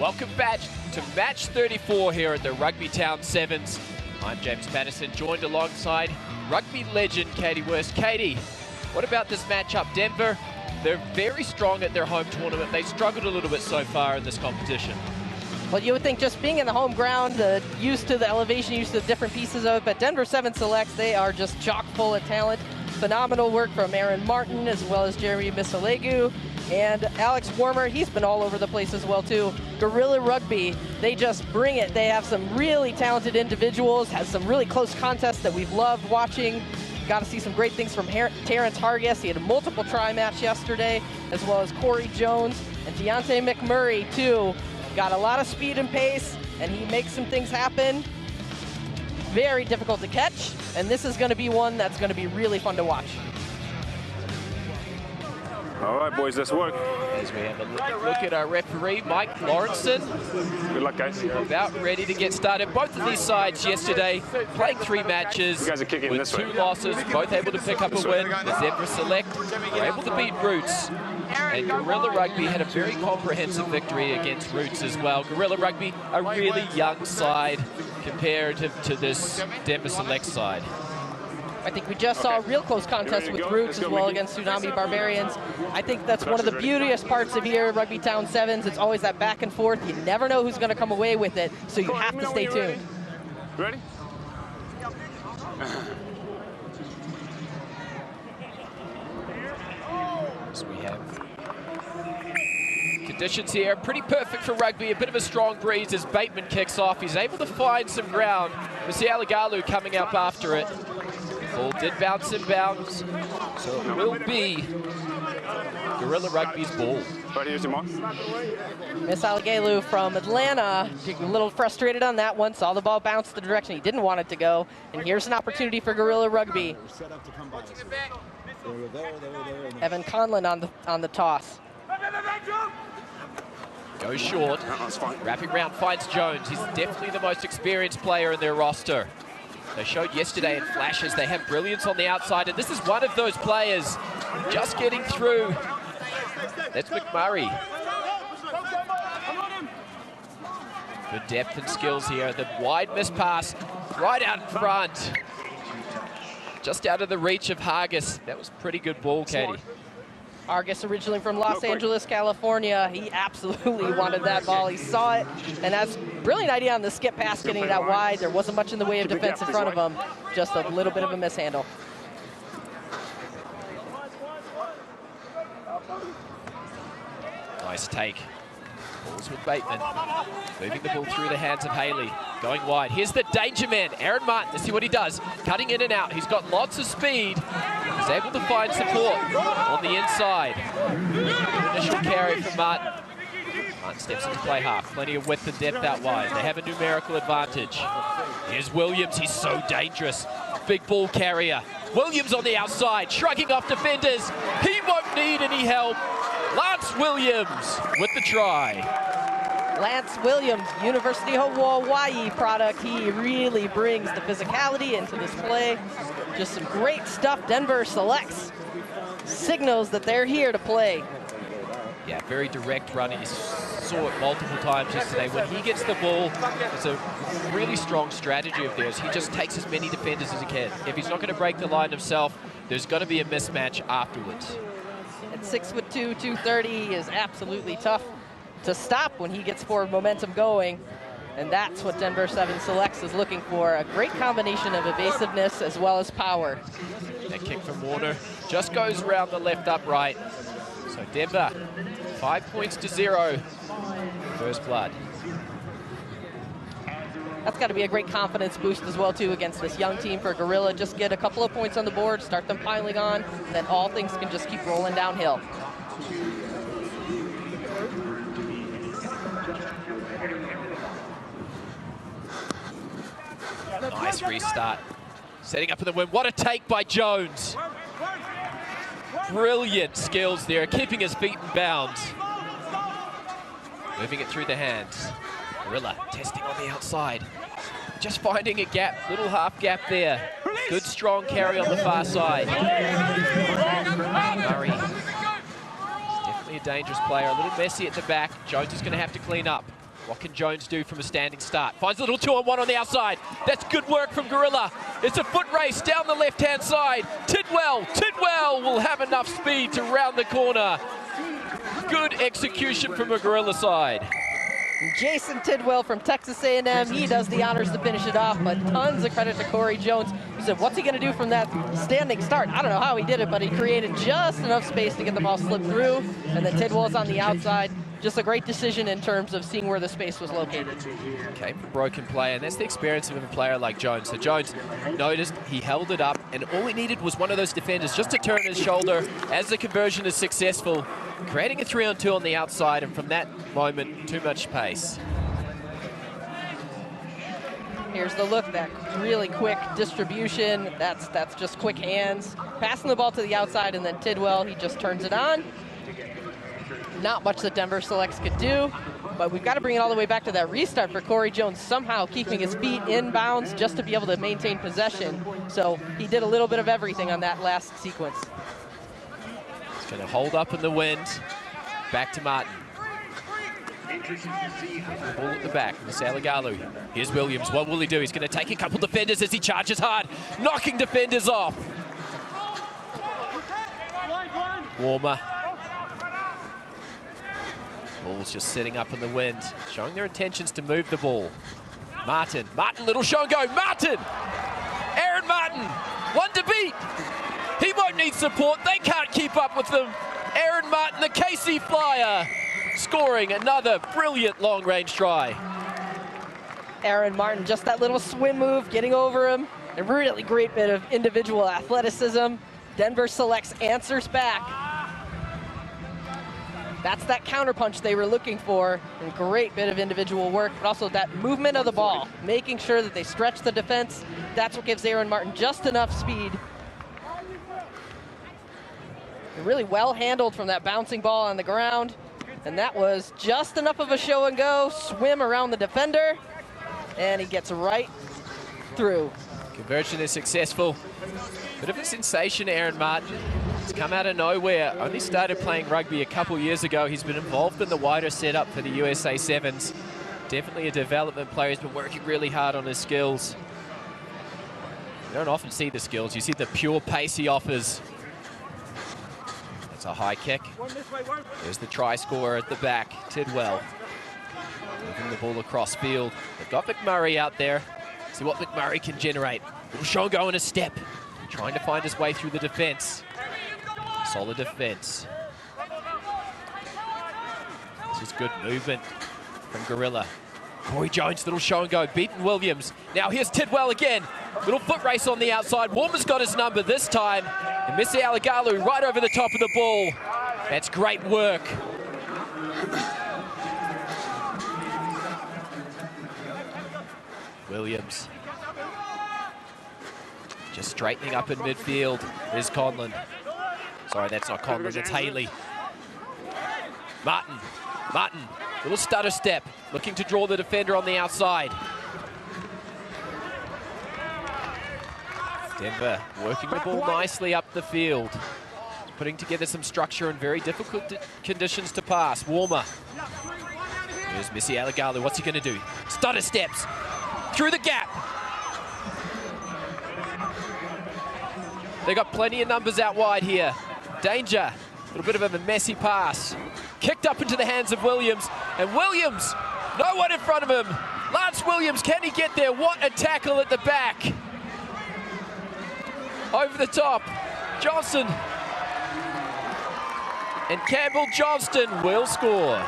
Welcome back to match 34 here at the Rugbytown Sevens. I'm James Patterson, joined alongside rugby legend Katie Wurst. Katie, what about this matchup? Denver, they're very strong at their home tournament. They struggled a little bit so far in this competition. Well, you would think just being in the home ground, used to the elevation, used to the different pieces of it, but Denver 7 Selects, they are just chock full of talent. Phenomenal work from Aaron Martin as well as Jeremy Misalegu. And Alex Warmer, he's been all over the place as well too. Guerrilla Rugby, they just bring it. They have some really talented individuals, has some really close contests that we've loved watching. Got to see some great things from Terrence Hargis. He had a multiple try match yesterday, as well as Corey Jones and Deontay McMurray too. Got a lot of speed and pace, and he makes some things happen. Very difficult to catch, and this is going to be one that's going to be really fun to watch. All right, boys, let's work. As we have a look at our referee, Mike Lawrenson. Good luck, guys. We're about ready to get started. Both of these sides yesterday playing 3 matches You guys are kicking with this 2 way. losses, both able to pick up a win. The Denver Select were able to beat Roots. And Guerrilla Rugby had a very comprehensive victory against Roots as well. Guerrilla Rugby, a really young side comparative to this Denver Select side. I think we just saw a real close contest with Roots as well against Tsunami Barbarians. I think that's one of the beautiest parts of here, Rugbytown Sevens. It's always that back and forth. You never know who's going to come away with it, so you have to stay tuned. Ready? So we have conditions here, pretty perfect for rugby. A bit of a strong breeze as Bateman kicks off. He's able to find some ground. Masialagalu coming up after it. Ball did bounce in bounds, so it will be Guerrilla Rugby's ball. Right, here's your mark. Masialagalu from Atlanta, a little frustrated on that one, saw the ball bounce the direction he didn't want it to go, and here's an opportunity for Guerrilla Rugby. Evan Conlon on the toss. Goes short, wrapping round, finds Jones. He's definitely the most experienced player in their roster. They showed yesterday in flashes they have brilliance on the outside, and this is one of those players just getting through. That's McMurray. Good depth and skills here. The wide miss pass right out in front. Just out of the reach of Hargis. That was pretty good ball, Katie. Hargis, originally from Los Angeles, California, he absolutely wanted that ball. He saw it, and that's a brilliant idea on the skip pass, getting it out wide. There wasn't much in the way of defense in front of him, just a little bit of a mishandle. Nice take. Balls with Bateman. Moving the ball through the hands of Haley. Going wide. Here's the danger man, Aaron Martin. Let's see what he does. Cutting in and out. He's got lots of speed. He's able to find support on the inside. Initial carry from Martin. Martin steps into play half. Plenty of width and depth out wide. They have a numerical advantage. Here's Williams. He's so dangerous. Big ball carrier. Williams on the outside, shrugging off defenders. He won't need any help. Lars Williams with the try. Lance Williams, University of Hawaii product. He really brings the physicality into this play. Just some great stuff. Denver Selects signals that they're here to play. Yeah, very direct run. He saw it multiple times yesterday. When he gets the ball, it's a really strong strategy of theirs. He just takes as many defenders as he can. If he's not going to break the line himself, there's going to be a mismatch afterwards. At 6'2", 230, he is absolutely tough to stop when he gets forward momentum going. And that's what Denver 7 Selects is looking for. A great combination of evasiveness as well as power. That kick from Warner just goes around the left upright. So Denver, 5 points to 0. First blood. That's got to be a great confidence boost as well, too, against this young team for Guerrilla. Just get a couple of points on the board, start them piling on, then all things can just keep rolling downhill. Nice restart. Setting up for the win. What a take by Jones. Brilliant skills there, keeping his feet in bounds. Moving it through the hands. Guerrilla testing on the outside. Just finding a gap, little half gap there. Good strong carry on the far side. Murray. He's definitely a dangerous player, a little messy at the back. Jones is going to have to clean up. What can Jones do from a standing start? Finds a little 2-on-1 on the outside. That's good work from Gorilla. It's a foot race down the left-hand side. Tidwell will have enough speed to round the corner. Good execution from a Gorilla side. Jason Tidwell from Texas A&M, he does the honors to finish it off, but tons of credit to Corey Jones. He said, what's he going to do from that standing start? I don't know how he did it, but he created just enough space to get the ball slipped through, and then Tidwell's on the outside. Just a great decision in terms of seeing where the space was located. Came from broken play, and that's the experience of a player like Jones. So Jones noticed, he held it up, and all he needed was one of those defenders just to turn his shoulder as the conversion is successful, creating a 3-on-2 on the outside, and from that moment, too much pace. Here's the look, that really quick distribution. That's just quick hands. Passing the ball to the outside, and then Tidwell, he just turns it on. Not much that Denver selects could do, but we've got to bring it all the way back to that restart for Corey Jones, somehow keeping his feet in bounds just to be able to maintain possession. So he did a little bit of everything on that last sequence. He's going to hold up in the wind. Back to Martin. Ball at the back, Misaligalu. Here's Williams. What will he do? He's going to take a couple defenders as he charges hard, knocking defenders off. Warmer. Ball's just sitting up in the wind, showing their intentions to move the ball. Martin, little show and go. Martin! Aaron Martin, one to beat. He won't need support. They can't keep up with them. Aaron Martin, the KC Flyer, scoring another brilliant long-range try. Aaron Martin, just that little swim move, getting over him. A really great bit of individual athleticism. Denver selects answers back. That's that counterpunch they were looking for, and great bit of individual work, but also that movement of the ball, making sure that they stretch the defense. That's what gives Aaron Martin just enough speed. Really well handled from that bouncing ball on the ground, and that was just enough of a show and go, swim around the defender, and he gets right through. Conversion is successful. Bit of a sensation, Aaron Martin. He's come out of nowhere, only started playing rugby a couple years ago. He's been involved in the wider setup for the USA Sevens. Definitely a development player. He's been working really hard on his skills. You don't often see the skills. You see the pure pace he offers. That's a high kick. There's the try scorer at the back, Tidwell. Moving the ball across field. They've got McMurray out there. See what McMurray can generate. Little show and go in a step. Trying to find his way through the defense. Solid defense. This is good movement from Gorilla. Corey Jones, little show and go, beaten Williams. Now here's Tidwell again. Little foot race on the outside. Warmer's got his number this time. And Misaligalu right over the top of the ball. That's great work. Williams. Just straightening up in midfield. There's Conlon. Sorry, that's not Conlon, it's Haley. Martin, little stutter step, looking to draw the defender on the outside. Denver working the ball nicely up the field. Putting together some structure in very difficult conditions to pass. Warmer. Here's Misaligalu, what's he gonna do? Stutter steps, through the gap. They got plenty of numbers out wide here. Danger, a little bit of a messy pass. Kicked up into the hands of Williams, and Williams, no one in front of him. Lars Williams, can he get there? What a tackle at the back. Over the top, Johnson. And Campbell Johnston will score.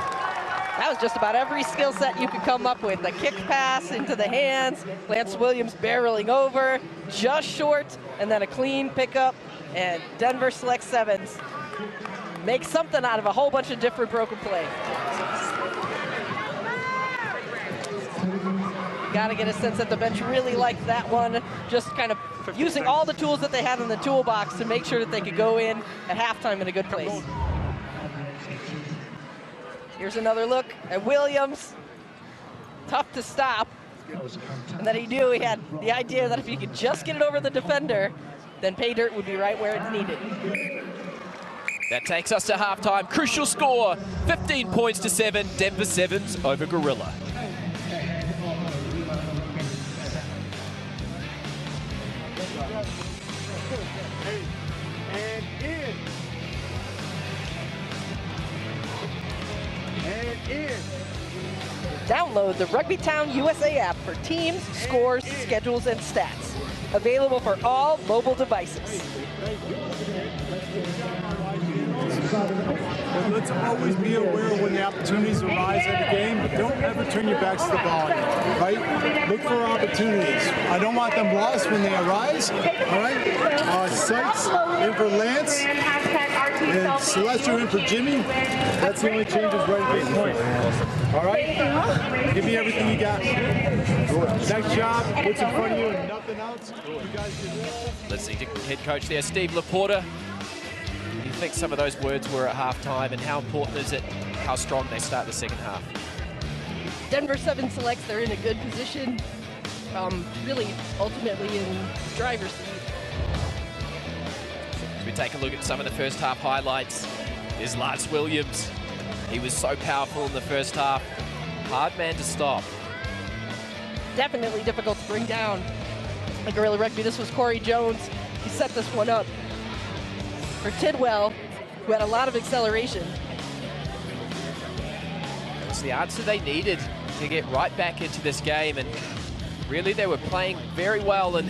That was just about every skill set you could come up with. The kick pass into the hands, Lance Williams barreling over, just short, and then a clean pickup, and Denver selects sevens. Make something out of a whole bunch of different broken play. Gotta get a sense that the bench really liked that one, just kind of using all the tools that they had in the toolbox to make sure that they could go in at halftime in a good place. Here's another look at Williams. Tough to stop. And then he knew he had the idea that if he could just get it over the defender, then pay dirt would be right where it's needed. That takes us to halftime. Crucial score, 15 points to 7. Denver Sevens over Gorilla. Download the Rugbytown USA app for teams, scores, schedules, and stats. Available for all mobile devices. But let's always be aware when the opportunities arise in the game, but don't ever turn your backs to the ball, right? Look for opportunities. I don't want them lost when they arise, all right? Sykes in for Lance, and Celeste in for Jimmy. That's the only changes right at this point. All right? Give me everything you got. Next job, what's in front of you and nothing else. You guys do this. Listening to head coach there, Steve Laporta. What do you think some of those words were at halftime, and how important is it how strong they start the second half? Denver 7 selects they're in a good position, really ultimately in driver's seat. As we take a look at some of the first half highlights, is Lars Williams. He was so powerful in the first half. Hard man to stop. Definitely difficult to bring down. Like Gorilla Rugby, this was Corey Jones. He set this one up for Tidwell, who had a lot of acceleration. It was the answer they needed to get right back into this game, and really they were playing very well, and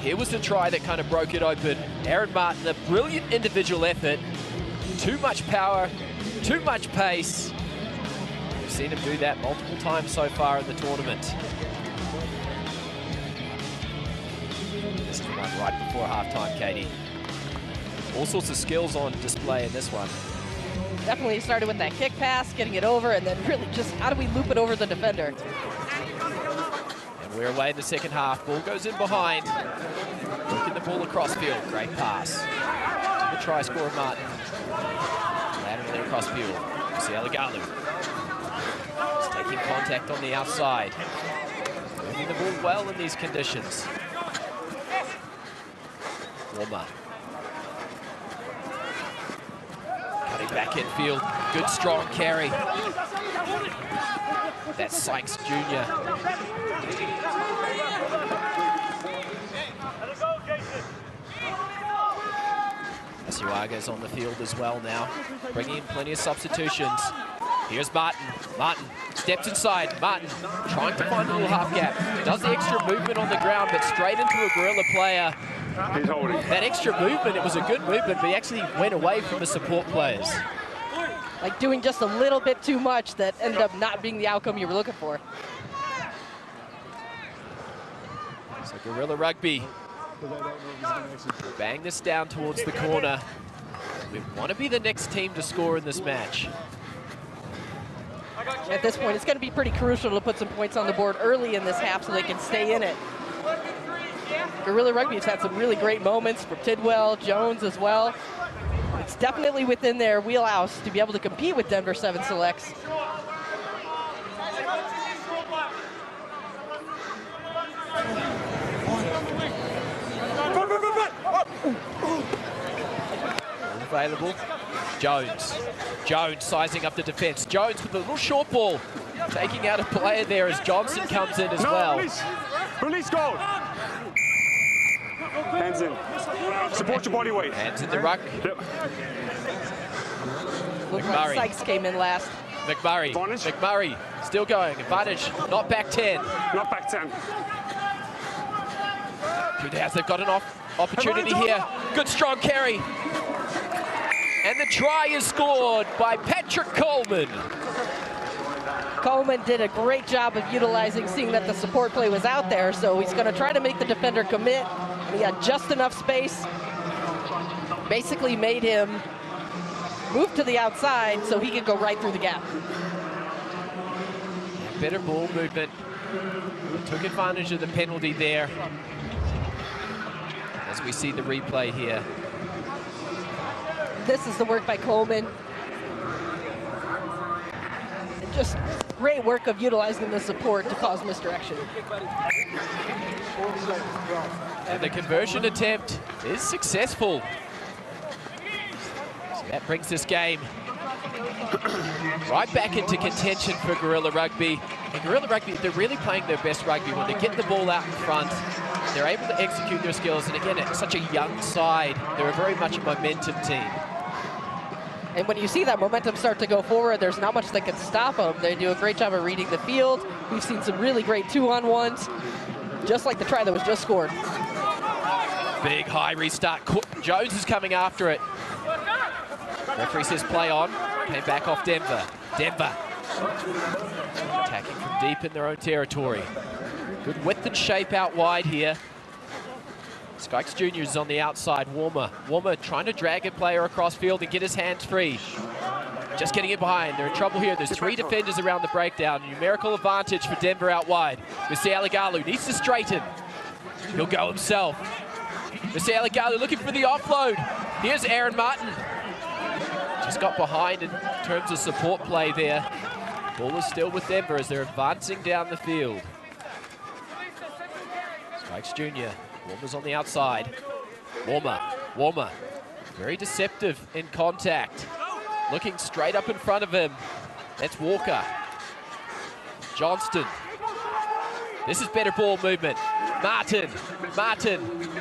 here was the try that kind of broke it open. Aaron Martin, a brilliant individual effort. Too much power, too much pace. We've seen him do that multiple times so far in the tournament. This is one right before halftime, Katie. All sorts of skills on display in this one. Definitely started with that kick pass, getting it over, and then really just how do we loop it over the defender? And we're away in the second half. Ball goes in behind. Working the ball across field. Great pass. To the try scorer, Martin. Laterally across field. Sialagalu. He's taking contact on the outside. Moving the ball well in these conditions. Warmer. Cutting back infield. Good strong carry. That's Sykes Jr. Asuaga's on the field as well now, bringing in plenty of substitutions. Here's Martin. Martin steps inside. Martin trying to find a little half gap. Does the extra movement on the ground, but straight into a Gorilla player. He's holding. That extra movement, it was a good movement, but he actually went away from the support players. Like doing just a little bit too much that ended up not being the outcome you were looking for. So Gorilla Rugby bang this down towards the corner. We want to be the next team to score in this match. At this point, it's going to be pretty crucial to put some points on the board early in this half so they can stay in it. Gorilla Rugby has had some really great moments from Tidwell, Jones as well. It's definitely within their wheelhouse to be able to compete with Denver 7 selects. Available. Jones. Jones sizing up the defense. Jones with a little short ball. Taking out a player there as Johnson comes in as well. Release. Release, go. Hands in. Support your body weight. Hands in the ruck. Yep. Looks like Sykes came in last. McMurray. Advantage. McMurray still going. Advantage. Not back 10. Not back 10. They've got an opportunity here. Good strong carry. And the try is scored by Patrick Coleman. Coleman did a great job of utilizing, seeing that the support play was out there, so he's going to try to make the defender commit. He had just enough space. Basically made him move to the outside so he could go right through the gap. Better ball movement. Took advantage of the penalty there. As we see the replay here. This is the work by Coleman. Just great work of utilizing the support to cause misdirection. And the conversion attempt is successful. So That brings this game right back into contention for Guerrilla Rugby. And Guerrilla Rugby, they're really playing their best rugby when they're getting the ball out in front. They're able to execute their skills. And again, it's such a young side. They're very much a momentum team. And when you see that momentum start to go forward, there's not much that can stop them. They do a great job of reading the field. We've seen some really great 2-on-1s, just like the try that was just scored. Big high restart. Jones is coming after it. Referee says play on. Came back off Denver. Denver attacking from deep in their own territory. Good width and shape out wide here. Skykes Jr. is on the outside. Warmer trying to drag a player across field and get his hands free. Just getting it behind. They're in trouble here. There's 3 defenders around the breakdown. Numerical advantage for Denver out wide. Mr. Alagalu needs to straighten. He'll go himself. Mr. Alagalu looking for the offload. Here's Aaron Martin. Just got behind in terms of support play there. Ball is still with Denver as they're advancing down the field. Skykes Jr. Warmer's on the outside. Warmer. Very deceptive in contact. Looking straight up in front of him. That's Walker. Johnston. This is better ball movement. Martin.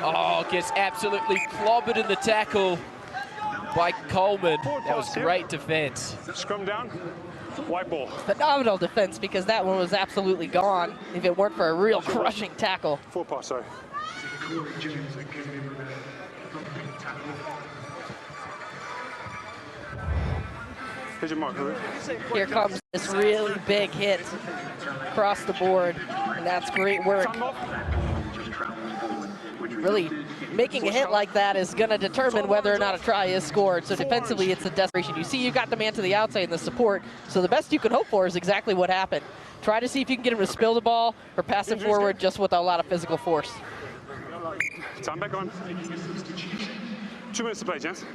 Oh, gets absolutely clobbered in the tackle by Coleman. That was great defense. Scrum down. White ball. Phenomenal defense, because that one was absolutely gone if it weren't for a real crushing tackle. 4 pass, sorry. Here's your mark, Here comes this really big hit across the board, and that's great work. Really, making a hit like that is going to determine whether or not a try is scored. So defensively, it's a desperation. You see, you got the man to the outside in the support, so the best you can hope for is exactly what happened. Try to see if you can get him to spill the ball or pass it forward just with a lot of physical force. Time back on. 2 minutes to play, gents.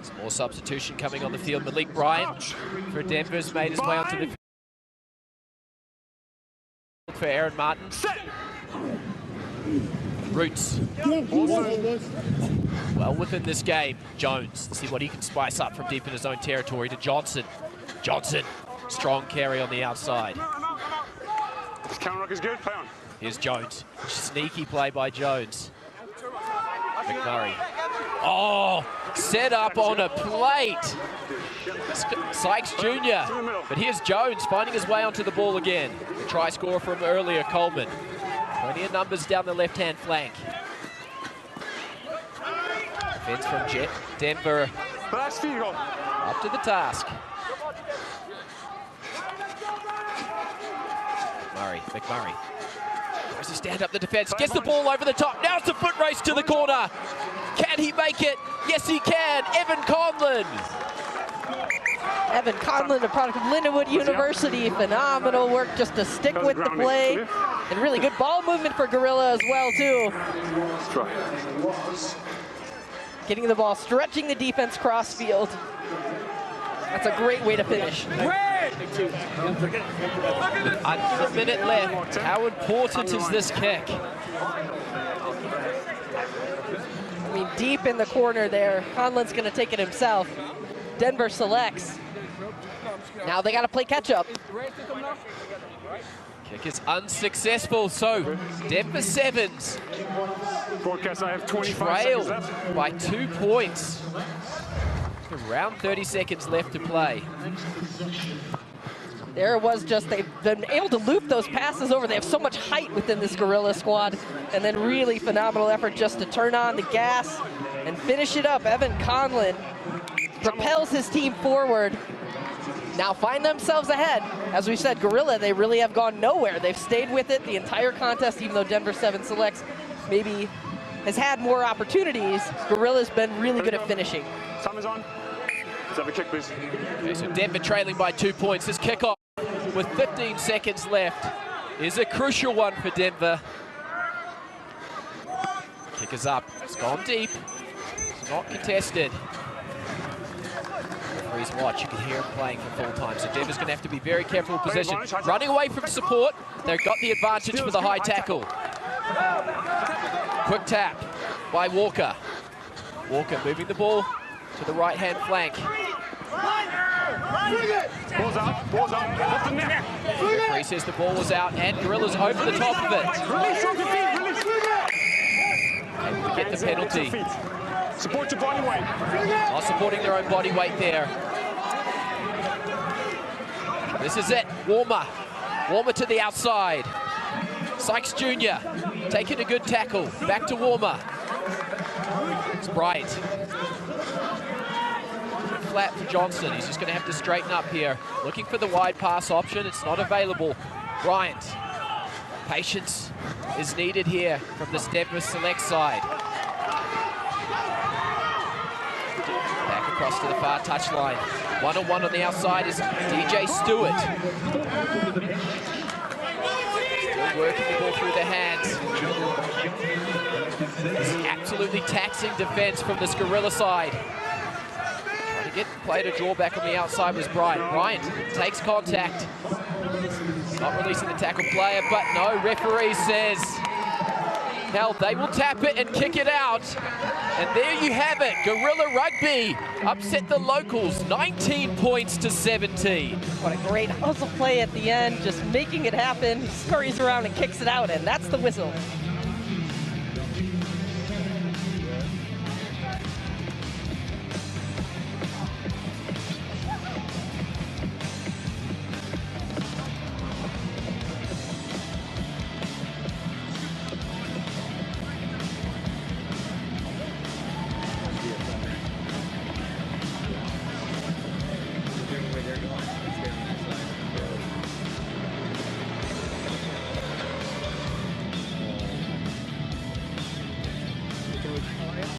Some more substitution coming on the field. Malik Bryant for Denver's made his way onto the field for Aaron Martin. Roots. Well within this game. Jones, see what he can spice up from deep in his own territory to Johnson. Strong carry on the outside. This counter rock is good. Play on. Here's Jones. Sneaky play by Jones. McMurray. Oh, set up on a plate. Sykes Jr. But here's Jones finding his way onto the ball again. The try scorer from earlier, Coleman. Plenty of numbers down the left-hand flank. Defense from Denver. Up to the task. McMurray. Tries to stand up the defense. Gets the ball over the top. Now it's a foot race to the corner. Can he make it? Yes, he can. Evan Conlon. Evan Conlon, a product of Lindenwood University. Phenomenal work just to stick with the play. And really good ball movement for Guerrilla as well, too. Getting the ball, stretching the defense cross field. That's a great way to finish. With under a minute left, how important is this kick? I mean, deep in the corner there. Conlon's going to take it himself. Denver selects. Now they got to play catch up. Kick is unsuccessful, so Denver Sevens Broadcast, I have 25 trail seconds left. by 2 points. Around 30 seconds left to play. There it was, just they've been able to loop those passes over. They have so much height within this Guerrilla squad. And then really phenomenal effort just to turn on the gas and finish it up. Evan Conlon propels his team forward. Now find themselves ahead. As we said, Guerrilla, they really have gone nowhere. They've stayed with it the entire contest, even though Denver 7 selects maybe has had more opportunities. Guerrilla's been really good at finishing. Time is on. Let's have a kick, please. Okay, so Denver trailing by 2 points. This kickoff with 15 seconds left is a crucial one for Denver. Kick is up. It's gone deep. It's not contested. Referee's watch. You can hear him playing for full time. So Denver's going to have to be very careful with possession. Running away from support. They've got the advantage with the high tackle. Quick tap by Walker. Walker moving the ball to the right-hand flank. Ball's out, off the net. Referee says the ball was out, and Gorillas over the top of it. Release from the feet, release. Able to get the penalty. Support your body weight. Not supporting their own body weight there. This is it, Warmer. Warmer to the outside. Sykes Jr. taking a good tackle. Back to Warmer. It's Bryant. Flat for Johnson. He's just going to have to straighten up here. Looking for the wide pass option. It's not available. Bryant. Patience is needed here from the Denver Select side. Back across to the far touchline. One-on-one on the outside is DJ Stewart. Still working the ball through the hands. It's absolutely taxing defense from this Gorilla side. Trying to get play to draw back on the outside was Bryant. Bryant takes contact. Not releasing the tackle player, but no, referee says, hell, they will tap it and kick it out. And there you have it. Gorilla Rugby upset the locals 19 points to 17. What a great hustle play at the end, just making it happen. He scurries around and kicks it out, and that's the whistle.